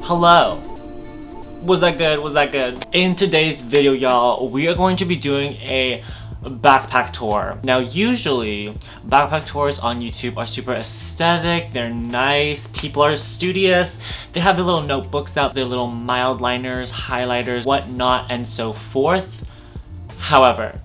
Hello. Was that good? Was that good? In today's video, y'all, we are going to be doing a backpack tour. Now, usually, backpack tours on YouTube are super aesthetic, they're nice, people are studious, they have their little notebooks out, their little mild liners, highlighters, whatnot, and so forth. However,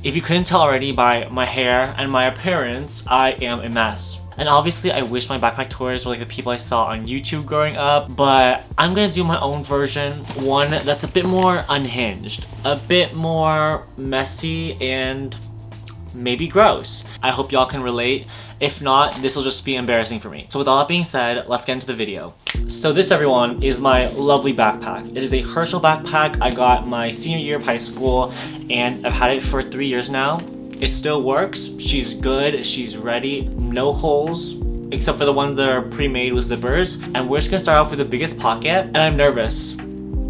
if you couldn't tell already by my hair and my appearance, I am a mess. And obviously I wish my backpack tours were like the people I saw on YouTube growing up, but I'm gonna do my own version, one that's a bit more unhinged, a bit more messy, and maybe gross. I hope y'all can relate. If not, this will just be embarrassing for me. So with all that being said, let's get into the video. So this, everyone, is my lovely backpack. It is a Herschel backpack I got my senior year of high school, and I've had it for 3 years now. It still works, she's good, she's ready, no holes, except for the ones that are pre-made with zippers. And we're just gonna start off with the biggest pocket, and I'm nervous.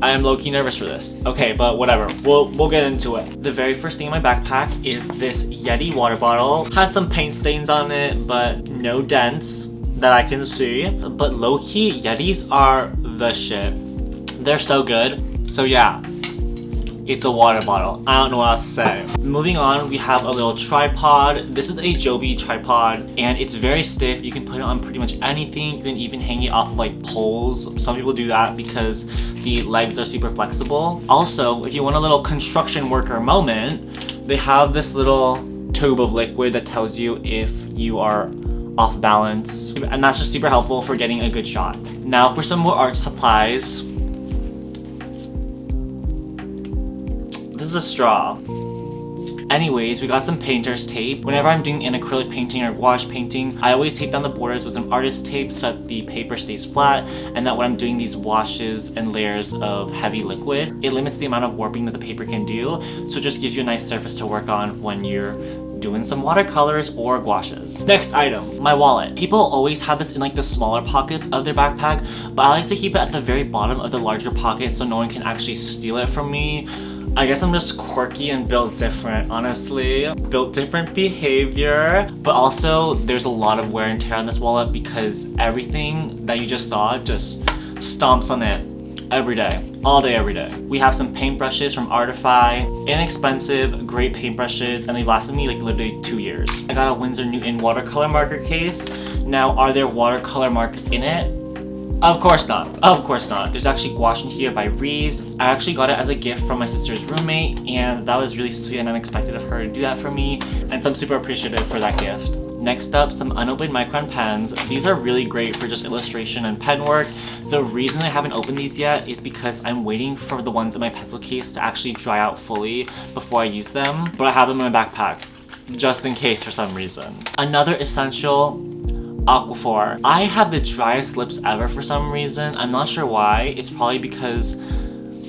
I am low-key nervous for this. Okay, but whatever, we'll get into it. The very first thing in my backpack is this Yeti water bottle. Has some paint stains on it, but no dents that I can see. But low-key, Yetis are the shit. They're so good, so yeah. It's a water bottle. I don't know what else to say. Moving on, we have a little tripod. This is a Joby tripod, and it's very stiff. You can put it on pretty much anything. You can even hang it off of like poles. Some people do that because the legs are super flexible. Also, if you want a little construction worker moment, they have this little tube of liquid that tells you if you are off balance, and that's just super helpful for getting a good shot. Now for some more art supplies. This is a straw. Anyways, we got some painter's tape. Whenever I'm doing an acrylic painting or gouache painting, I always tape down the borders with an artist tape so that the paper stays flat, and that when I'm doing these washes and layers of heavy liquid, it limits the amount of warping that the paper can do, so it just gives you a nice surface to work on when you're doing some watercolors or gouaches. Next item, my wallet. People always have this in like the smaller pockets of their backpack, but I like to keep it at the very bottom of the larger pocket so no one can actually steal it from me. I guess I'm just quirky and built different, honestly. Built different behavior. But also, there's a lot of wear and tear on this wallet because everything that you just saw just stomps on it every day. All day, every day. We have some paintbrushes from Artify. Inexpensive, great paintbrushes, and they've lasted me like literally 2 years. I got a Winsor Newton watercolor marker case. Now, are there watercolor markers in it? Of course not. Of course not. There's actually gouache in here by Reeves. I actually got it as a gift from my sister's roommate, and that was really sweet and unexpected of her to do that for me, and so I'm super appreciative for that gift. Next up, some unopened micron pens. These are really great for just illustration and pen work. The reason I haven't opened these yet is because I'm waiting for the ones in my pencil case to actually dry out fully before I use them, but I have them in my backpack, just in case for some reason. Another essential, Aquaphor. I have the driest lips ever for some reason. I'm not sure why. It's probably because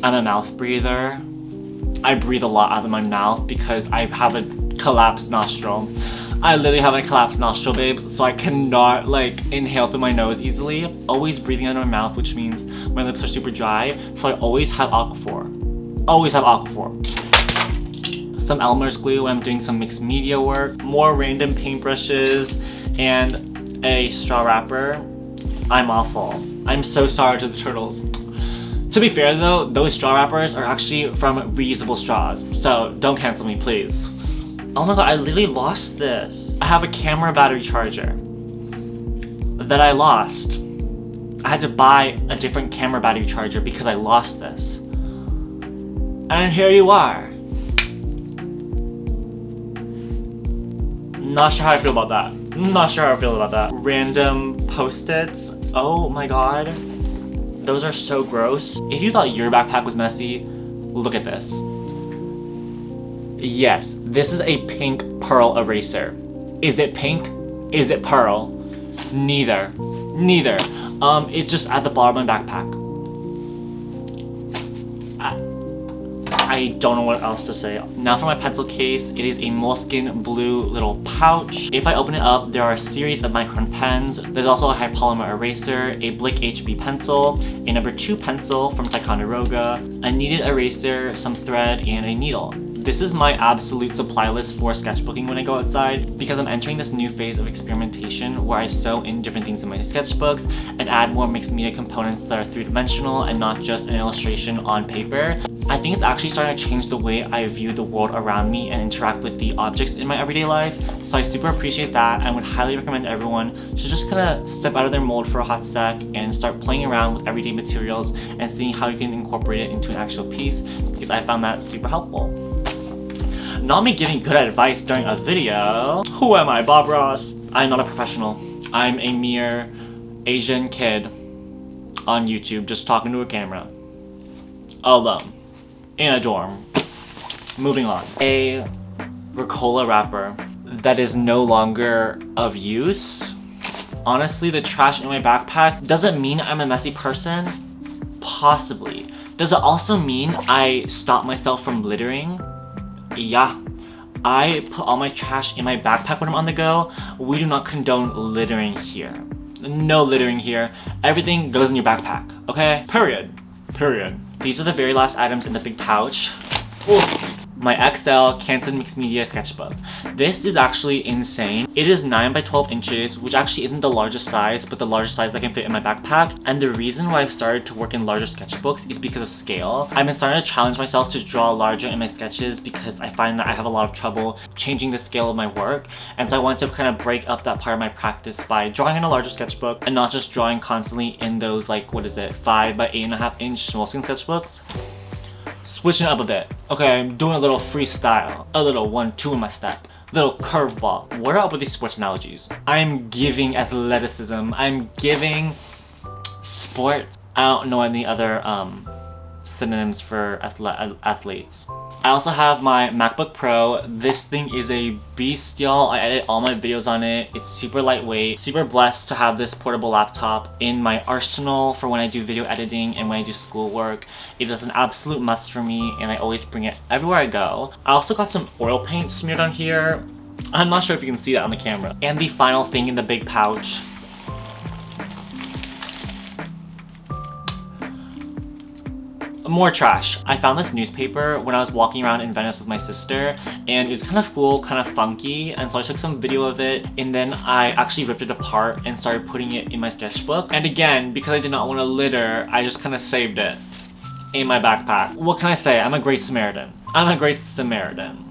I'm a mouth breather. I breathe a lot out of my mouth because I have a collapsed nostril. I literally have a collapsed nostril, babes, so I cannot like inhale through my nose easily. Always breathing out of my mouth, which means my lips are super dry, so I always have Aquaphor. Always have Aquaphor. Some Elmer's glue when I'm doing some mixed media work. More random paintbrushes, and a straw wrapper. I'm awful. I'm so sorry to the turtles. To be fair though, those straw wrappers are actually from reusable straws, so don't cancel me, please. Oh my god, I literally lost this. I have a camera battery charger that I lost. I had to buy a different camera battery charger because I lost this. And here you are. Not sure how I feel about that. Not sure how I feel about that. Random post-its. Oh my god. Those are so gross. If you thought your backpack was messy, look at this. Yes, this is a pink pearl eraser. Is it pink? Is it pearl? Neither. Neither. It's just at the bottom of my backpack. I don't know what else to say. Now for my pencil case, it is a moleskin blue little pouch. If I open it up, there are a series of micron pens. There's also a high polymer eraser, a Blick HB pencil, a number 2 pencil from Ticonderoga, a kneaded eraser, some thread, and a needle. This is my absolute supply list for sketchbooking when I go outside, because I'm entering this new phase of experimentation where I sew in different things in my sketchbooks and add more mixed media components that are three-dimensional and not just an illustration on paper. I think it's actually starting to change the way I view the world around me and interact with the objects in my everyday life, so I super appreciate that and would highly recommend everyone to just kind of step out of their mold for a hot sec and start playing around with everyday materials and seeing how you can incorporate it into an actual piece, because I found that super helpful. Not me giving good advice during a video. Who am I, Bob Ross? I'm not a professional. I'm a mere Asian kid on YouTube just talking to a camera. Alone. In a dorm. Moving on. A Ricola wrapper that is no longer of use. Honestly, the trash in my backpack doesn't mean I'm a messy person. Possibly. Does it also mean I stop myself from littering? Yeah. I put all my trash in my backpack when I'm on the go. We do not condone littering here. No littering here. Everything goes in your backpack, okay? Period. These are the very last items in the big pouch. Ooh. My XL Canson Mixed Media Sketchbook. This is actually insane. It is 9 by 12 inches, which actually isn't the largest size, but the largest size that can fit in my backpack. And the reason why I've started to work in larger sketchbooks is because of scale. I've been starting to challenge myself to draw larger in my sketches because I find that I have a lot of trouble changing the scale of my work. And so I want to kind of break up that part of my practice by drawing in a larger sketchbook and not just drawing constantly in those, like, what is it, 5 by 8.5 inch small scale sketchbooks. Switching it up a bit. Okay, I'm doing a little freestyle. A little 1-2 in my step. Little curveball. What are up with these sports analogies? I'm giving athleticism. I'm giving sports. I don't know any other synonyms for athletes. I also have my MacBook Pro. This thing is a beast, y'all. I edit all my videos on it. It's super lightweight. Super blessed to have this portable laptop in my arsenal for when I do video editing and when I do schoolwork. It is an absolute must for me, and I always bring it everywhere I go. I also got some oil paint smeared on here. I'm not sure if you can see that on the camera. And the final thing in the big pouch. More trash. I found this newspaper when I was walking around in Venice with my sister, and it was kind of cool, kind of funky, and so I took some video of it, and then I actually ripped it apart and started putting it in my sketchbook. And again, because I did not want to litter, I just kind of saved it in my backpack. What can I say? I'm a great Samaritan.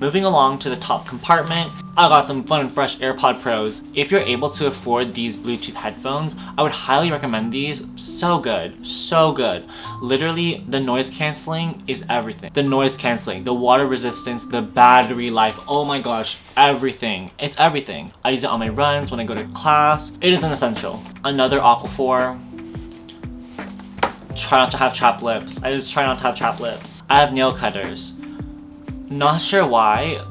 Moving along to the top compartment, I got some fun and fresh AirPod Pros. If you're able to afford these Bluetooth headphones, I would highly recommend these. So good, so good. Literally, the noise canceling is everything. The noise canceling, the water resistance, the battery life, oh my gosh, everything. It's everything. I use it on my runs, when I go to class. It is an essential. Another Aquaphor. Try not to have chapped lips. I just try not to have chapped lips. I have nail cutters. Not sure why.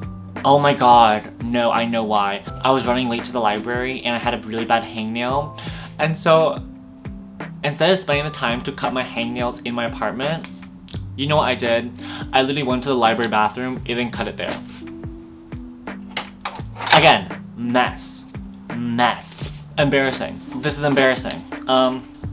Oh my god, no, I know why. I was running late to the library and I had a really bad hangnail. And so, instead of spending the time to cut my hangnails in my apartment, you know what I did? I literally went to the library bathroom and then cut it there. Again, mess. Embarrassing. This is embarrassing.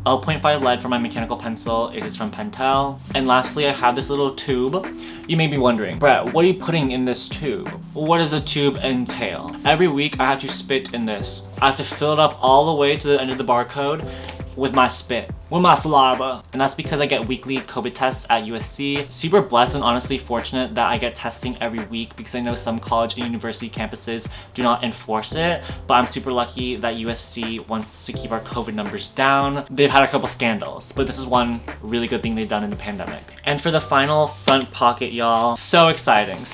0.5 lead for my mechanical pencil. It is from Pentel. And lastly, I have this little tube. You may be wondering, Brett, what are you putting in this tube? What does the tube entail? Every week I have to spit in this. I have to fill it up all the way to the end of the barcode with my spit, with my saliva. And that's because I get weekly COVID tests at USC. Super blessed and honestly fortunate that I get testing every week, because I know some college and university campuses do not enforce it, but I'm super lucky that USC wants to keep our COVID numbers down. They've had a couple scandals, but this is one really good thing they've done in the pandemic. And for the final front pocket, y'all, so exciting,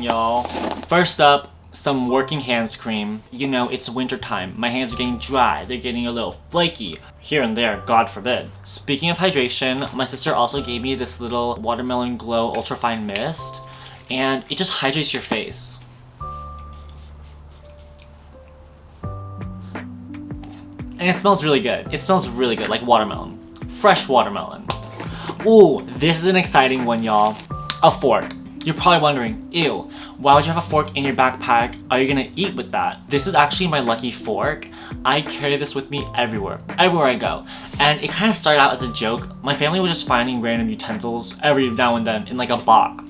y'all. First up, some working hands cream. You know, it's winter time. My hands are getting dry. They're getting a little flaky here and there, God forbid. Speaking of hydration, my sister also gave me this little Watermelon Glow ultrafine mist, and it just hydrates your face. And it smells really good. It smells really good, like watermelon. Fresh watermelon. Ooh, this is an exciting one, y'all. A fork. You're probably wondering, ew, why would you have a fork in your backpack? Are you gonna eat with that? This is actually my lucky fork. I carry this with me everywhere I go. And it kind of started out as a joke. My family was just finding random utensils every now and then in like a box.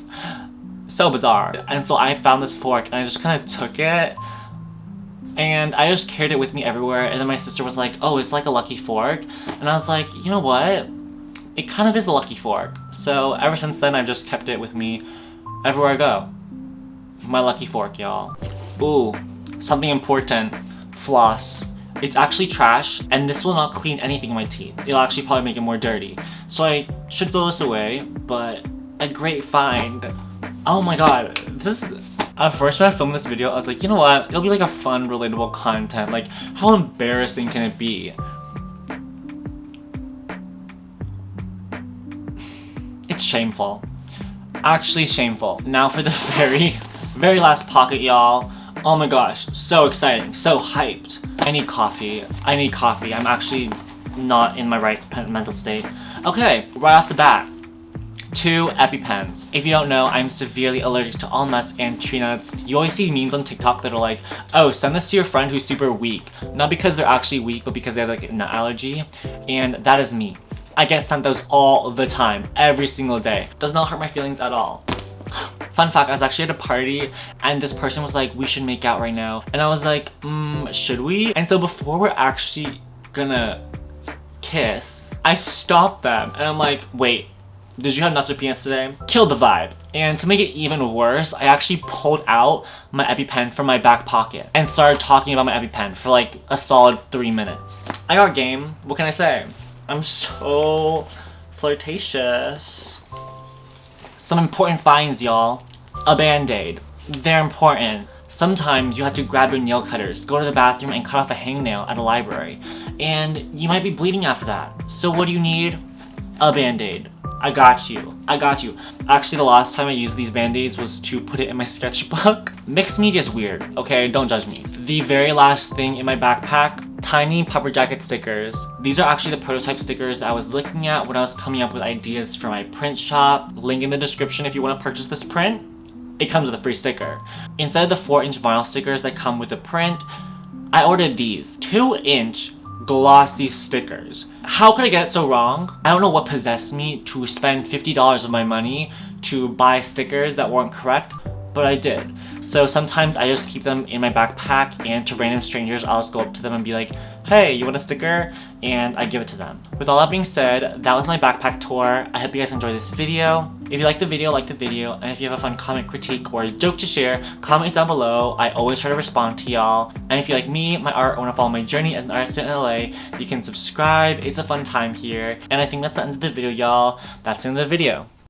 So bizarre. And so I found this fork and I just kind of took it and I just carried it with me everywhere. And then my sister was like, oh, it's like a lucky fork. And I was like, you know what? It kind of is a lucky fork. So ever since then, I've just kept it with me everywhere I go. My lucky fork, y'all. Ooh, something important. Floss. It's actually trash, and this will not clean anything in my teeth. It'll actually probably make it more dirty. So I should throw this away, but a great find. Oh my god, this is... At first when I filmed this video, I was like, you know what? It'll be like a fun, relatable content. Like, how embarrassing can it be? It's shameful. Actually shameful. Now for the very last pocket, y'all. Oh my gosh, so exciting, so hyped. I need coffee. I'm actually not in my right mental state. Okay, right off the bat, 2 Epipens. If you don't know, I'm severely allergic to all nuts and tree nuts. You always see memes on TikTok that are like, oh, send this to your friend who's super weak. Not because they're actually weak, but because they have like a nut allergy. And that is me. I get sent those all the time, every single day. Does not hurt my feelings at all. Fun fact, I was actually at a party and this person was like, we should make out right now. And I was like, should we? And so before we're actually gonna kiss, I stopped them and I'm like, wait, did you have nuts or peanuts today? Killed the vibe. And to make it even worse, I actually pulled out my Epipen from my back pocket and started talking about my Epipen for like a solid 3 minutes. I got game. What can I say? I'm so flirtatious. Some important finds, y'all. A band-aid. They're important. Sometimes you have to grab your nail cutters, go to the bathroom and cut off a hangnail at a library. And you might be bleeding after that. So what do you need? A band-aid. I got you. Actually, the last time I used these band-aids was to put it in my sketchbook. Mixed media is weird, okay? Don't judge me. The very last thing in my backpack, tiny puffer jacket stickers. These are actually the prototype stickers that I was looking at when I was coming up with ideas for my print shop. Link in the description if you want to purchase this print. It comes with a free sticker. Instead of the 4-inch vinyl stickers that come with the print, I ordered these 2-inch glossy stickers. How could I get it so wrong? I don't know what possessed me to spend $50 of my money to buy stickers that weren't correct, but I did. So sometimes I just keep them in my backpack, and to random strangers I'll just go up to them and be like, hey, you want a sticker? And I give it to them. With all that being said, that was my backpack tour. I hope you guys enjoyed this video. If you like the video, and if you have a fun comment, critique, or a joke to share, comment down below. I always try to respond to y'all. And if you like me, my art, or want to follow my journey as an artist in LA, you can subscribe. It's a fun time here. And I think that's the end of the video, y'all. That's the end of the video.